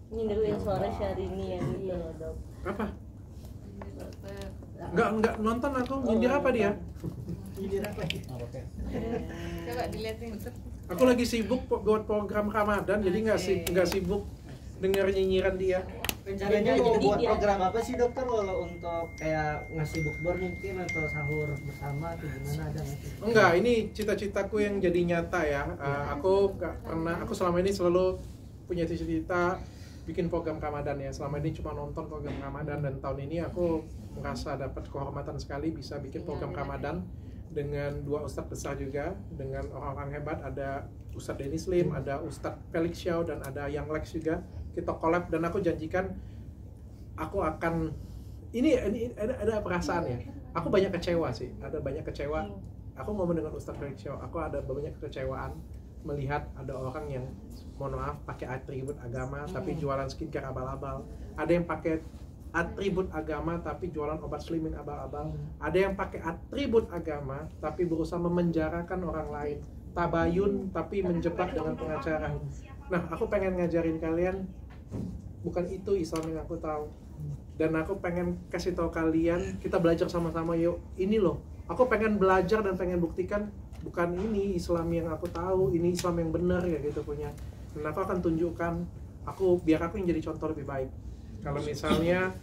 Nyindirin suara Syahrini yang gitu loh dok. Apa? Enggak nonton aku. Nyindir apa dia? Nyindir apa ya? Coba dilihatin. Aku lagi sibuk buat program Ramadan, jadi nggak sibuk dengar nyinyiran dia. Rencananya Jadi mau buat dia- program apa sih dokter kalau untuk kayak ngasih bukber mungkin atau sahur bersama atau gimana, ada nggak sih? Enggak, ini cita-citaku yang jadi nyata ya. Aku selama ini selalu punya cita-cita bikin program Ramadan ya. Selama ini cuma nonton program Ramadan, dan tahun ini aku merasa dapat kehormatan sekali bisa bikin program Ramadan dengan dua ustadz besar juga, dengan orang-orang hebat. Ada Ustadz Denny Slim, ada Ustadz Felix Xiao, dan ada Yang Lex juga. Kita collab, dan aku janjikan aku akan ini ada perasaan ya. Aku banyak kecewa sih, ada banyak kecewa. Aku ngomong dengan Ustadz Felix Xiao, aku ada banyak kekecewaan melihat ada orang yang mohon maaf pakai atribut agama tapi jualan skincare abal-abal. Ada yang pakai atribut agama tapi jualan obat slimin abal-abal. Ada yang pakai atribut agama tapi berusaha memenjarakan orang lain. Tabayun tapi menjebak dengan pengacara. Nah, aku pengen ngajarin kalian bukan itu Islam yang aku tahu. Dan aku pengen kasih tahu kalian, kita belajar sama-sama yuk. Ini loh, aku pengen belajar dan pengen buktikan bukan ini Islam yang aku tahu, ini Islam yang benar ya gitu punya. Dan aku akan tunjukkan biar aku yang jadi contoh lebih baik. Kalau misalnya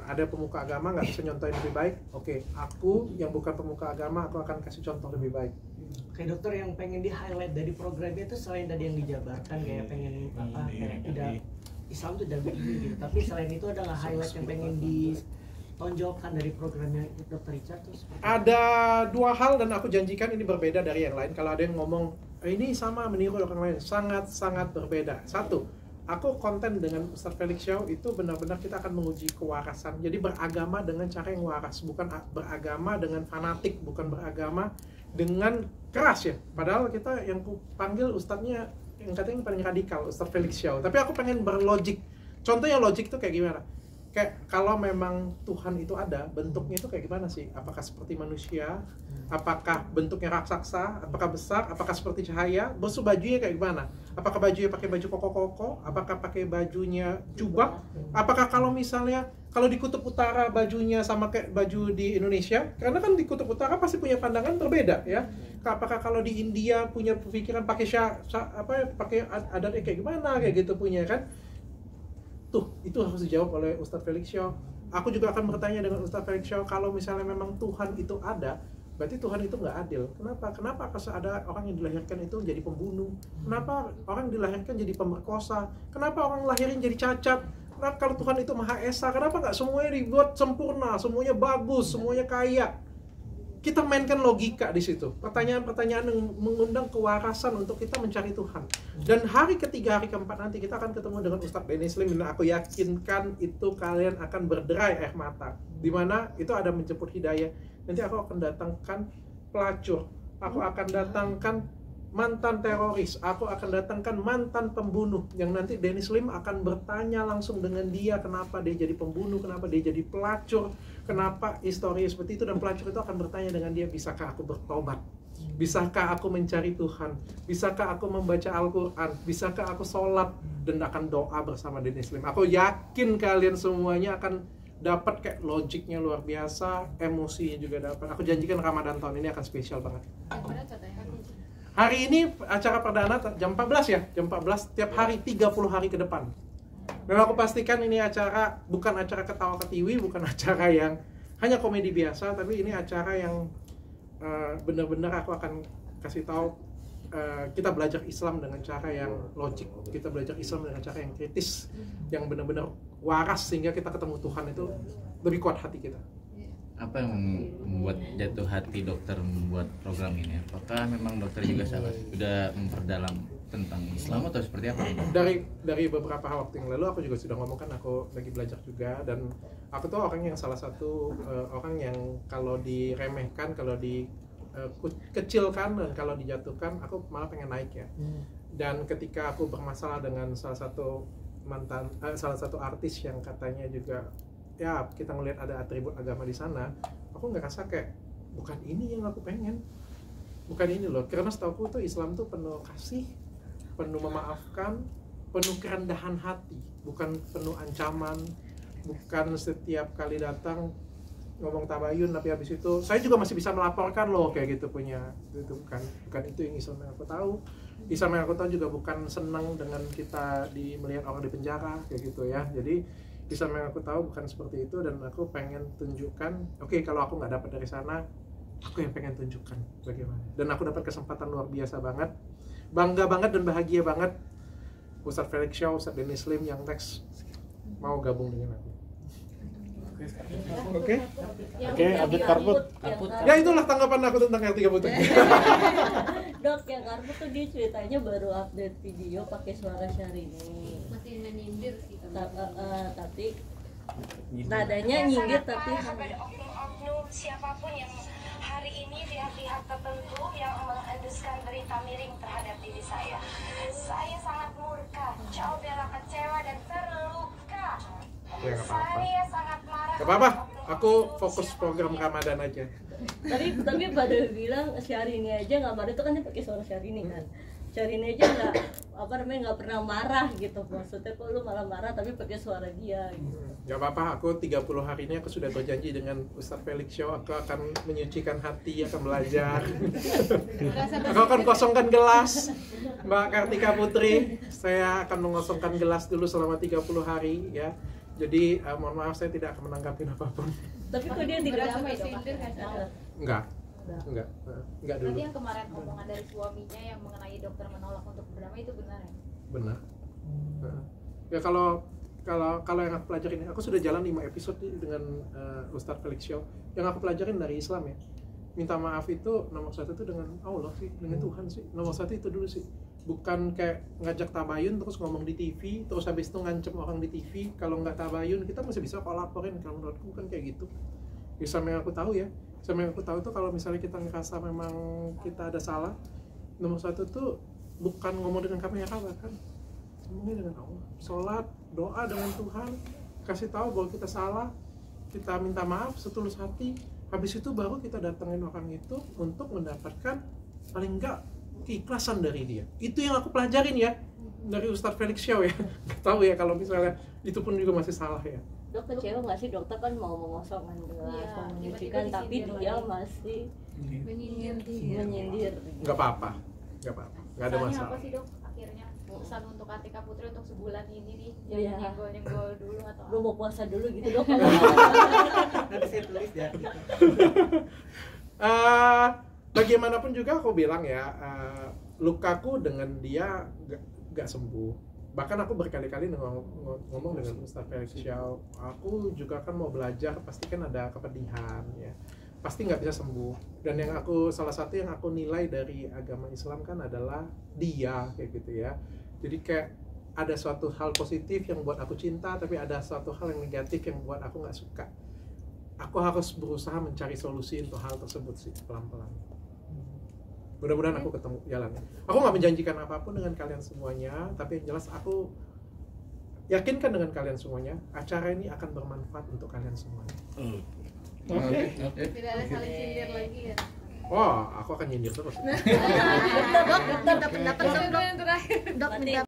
ada pemuka agama nggak bisa nyontohin lebih baik, oke, aku yang bukan pemuka agama aku akan kasih contoh lebih baik. Kayak dokter yang pengen di highlight dari programnya itu selain tadi yang dijabarkan kayak pengen apa kayak tidak Islam itu udah begini gitu, tapi selain itu ada nggak highlight yang pengen ditonjolkan dari programnya dokter Richard tuh? Ada dua hal dan aku janjikan ini berbeda dari yang lain. Kalau ada yang ngomong ini sama meniru orang lain, sangat berbeda. Satu, aku konten dengan Ustadz Felix Xiao itu benar-benar kita akan menguji kewarasan. Jadi beragama dengan cara yang waras, bukan beragama dengan fanatik, bukan beragama dengan keras ya. Padahal kita yang panggil ustadznya yang katanya paling radikal, Ustadz Felix Xiao. Tapi aku pengen berlogik. Contohnya logik tuh kayak gimana? Kayak kalau memang Tuhan itu ada, bentuknya itu kayak gimana sih? Apakah seperti manusia? Apakah bentuknya raksasa? Apakah besar? Apakah seperti cahaya? Basuh bajunya kayak gimana? Apakah bajunya pakai baju koko-koko? Apakah pakai bajunya jubah? Apakah kalau misalnya kalau di Kutub Utara bajunya sama kayak baju di Indonesia? Karena kan di Kutub Utara pasti punya pandangan berbeda ya. Apakah kalau di India punya pemikiran pakai pakai adatnya kayak gimana kayak gitu punya kan? Tuh, itu harus dijawab oleh Ustadz Felix Xiao. Aku juga akan bertanya dengan Ustadz Felix Xiao, kalau misalnya memang Tuhan itu ada, berarti Tuhan itu nggak adil. Kenapa ada orang yang dilahirkan itu jadi pembunuh? Kenapa orang dilahirkan jadi pemerkosa? Kenapa orang lahirin jadi cacat? Kenapa kalau Tuhan itu Maha Esa, kenapa nggak semuanya dibuat sempurna, semuanya bagus, semuanya kaya? Kita mainkan logika di situ. Pertanyaan-pertanyaan yang mengundang kewarasan untuk kita mencari Tuhan. Dan hari ketiga, hari keempat nanti kita akan ketemu dengan Ustadz Denny Slim, dan aku yakinkan itu kalian akan berderai air mata. Dimana itu ada menjemput hidayah. Nanti aku akan datangkan pelacur. Aku akan datangkan mantan teroris. Aku akan datangkan mantan pembunuh. Yang nanti Denny Slim akan bertanya langsung dengan dia, kenapa dia jadi pembunuh, kenapa dia jadi pelacur, kenapa histori seperti itu. Dan pelacur itu akan bertanya dengan dia, bisakah aku bertobat? Bisakah aku mencari Tuhan? Bisakah aku membaca Al-Quran? Bisakah aku sholat? Dan akan doa bersama Denny Slim. Aku yakin kalian semuanya akan dapat kayak logiknya luar biasa, emosinya juga dapat. Aku janjikan Ramadan tahun ini akan spesial banget. Hari ini acara perdana jam 14 ya, jam 14 tiap hari 30 hari ke depan. Dan aku pastikan ini acara bukan acara ketawa ketiwi, bukan acara yang hanya komedi biasa, tapi ini acara yang benar-benar aku akan kasih tahu kita belajar Islam dengan cara yang logik, kita belajar Islam dengan cara yang kritis, yang benar-benar waras sehingga kita ketemu Tuhan itu lebih kuat hati kita. Apa yang membuat jatuh hati dokter membuat program ini? Apakah memang dokter juga sudah memperdalam tentang Islam atau seperti apa? Dari beberapa waktu yang lalu aku juga sudah ngomong kan, aku lagi belajar juga, dan aku tuh orang yang salah satu orang yang kalau diremehkan, kalau dikecilkan, dan kalau dijatuhkan aku malah pengen naik ya. Dan ketika aku bermasalah dengan salah satu artis yang katanya juga ya kita ngelihat ada atribut agama di sana, aku nggak rasa kayak bukan ini yang aku pengen, bukan ini loh. Karena setahu tuh Islam tuh penuh kasih, penuh memaafkan, penuh kerendahan hati, bukan penuh ancaman, bukan setiap kali datang ngomong tabayun tapi habis itu saya juga masih bisa melaporkan loh kayak gitu punya itu bukan itu yang Islam yang aku tahu. Islam yang aku tahu juga bukan senang dengan kita melihat orang di penjara kayak gitu ya. Jadi Islam yang aku tahu bukan seperti itu, dan aku pengen tunjukkan, oke, kalau aku nggak dapat dari sana, aku yang pengen tunjukkan bagaimana. Dan aku dapat kesempatan luar biasa banget, bangga banget dan bahagia banget. Ustadz Felix Shaw, Ustadz Dennis Lim yang next mau gabung dengan aku. Oke, update karput. Ya itulah tanggapan aku tentang R3 Putri. Dok, yang karput tuh dia ceritanya baru update video pakai suara Syahrini. Masih menyindir sih. Tapi nadanya nyindir tapi kepada oknum-oknum siapapun yang hari ini pihak-pihak tertentu yang menghenduskan berita miring terhadap diri saya. Saya sangat murka, jauh bela kecewa dan terluka. Ya, nggak apa-apa. Saya sangat marah. Gak apa-apa, aku fokus program Ramadan aja. tapi pada bilang Syahrini aja nggak marah, itu kan dia pakai suara Syahrini kan. Syahrini aja nggak pernah marah gitu, maksudnya kok lu malah marah tapi pakai suara dia gitu. Gak apa-apa, aku 30 hari ini aku sudah berjanji dengan Ustadz Felix Shaw, aku akan menyucikan hati, akan belajar. Aku akan kosongkan gelas, Mbak Kartika Putri. Saya akan mengosongkan gelas dulu selama 30 hari ya. Jadi mohon maaf saya tidak akan menanggapi apapun. Tapi kok dia tidak Berasa sama disindir kan? Enggak dulu. Berarti yang kemarin omongan dari suaminya yang mengenai dokter menolak untuk berdamai itu benar ya? Benar. Ya kalau yang aku pelajarin, aku sudah jalan 5 episode dengan Ustadz Felix Shaw. Yang aku pelajarin dari Islam ya, minta maaf itu nomor 1 itu dengan Allah sih, dengan Tuhan sih. Nomor 1 itu dulu sih. Bukan kayak ngajak tabayun terus ngomong di TV, terus habis itu ngancem orang di TV. Kalau nggak tabayun kita masih bisa kok laporin. Kalau menurutku bukan kayak gitu. Islam yang aku tahu ya, Islam yang aku tahu tuh kalau misalnya kita ngerasa memang kita ada salah, nomor 1 tuh bukan ngomong dengan kamera kan, ngomongin dengan Allah. Sholat, doa dengan Tuhan, kasih tahu bahwa kita salah, kita minta maaf setulus hati. Habis itu baru kita datengin orang itu untuk mendapatkan paling enggak keikhlasan dari dia. Itu yang aku pelajarin ya dari Ustadz Felix Shaw ya. Gak tahu ya kalau misalnya itu pun juga masih salah ya. Dok, kecewa nggak sih dokter kan mau mengosongkan gelas, Iya, menyucikan, tiba-tiba tapi disindir dia lagi. masih Menyindir. Nggak apa-apa, nggak ada Pesannya masalah. apa sih dok akhirnya? Pesan untuk Kartika Putri untuk sebulan ini nih, Iya. jangan nyenggol dulu atau lu mau puasa dulu gitu dok. Nanti saya tulis ya. Bagaimanapun juga aku bilang ya, lukaku dengan dia gak sembuh. Bahkan aku berkali-kali ngomong dengan Ustadz Felix Shaw, aku juga kan mau belajar, pasti kan ada kepedihan ya, pasti nggak bisa sembuh. Dan yang salah satu yang aku nilai dari agama Islam kan adalah dia kayak gitu ya. Jadi kayak ada suatu hal positif yang buat aku cinta, tapi ada suatu hal yang negatif yang buat aku nggak suka. Aku harus berusaha mencari solusi untuk hal tersebut sih, pelan-pelan. Mudah-mudahan aku ketemu jalannya. Aku nggak menjanjikan apapun dengan kalian semuanya, tapi yang jelas aku yakinkan dengan kalian semuanya, acara ini akan bermanfaat untuk kalian semuanya. tidak ada saling sindir lagi ya? Wah, aku akan nyindir terus. Dok, pendapat dok. Yang terakhir. Dok,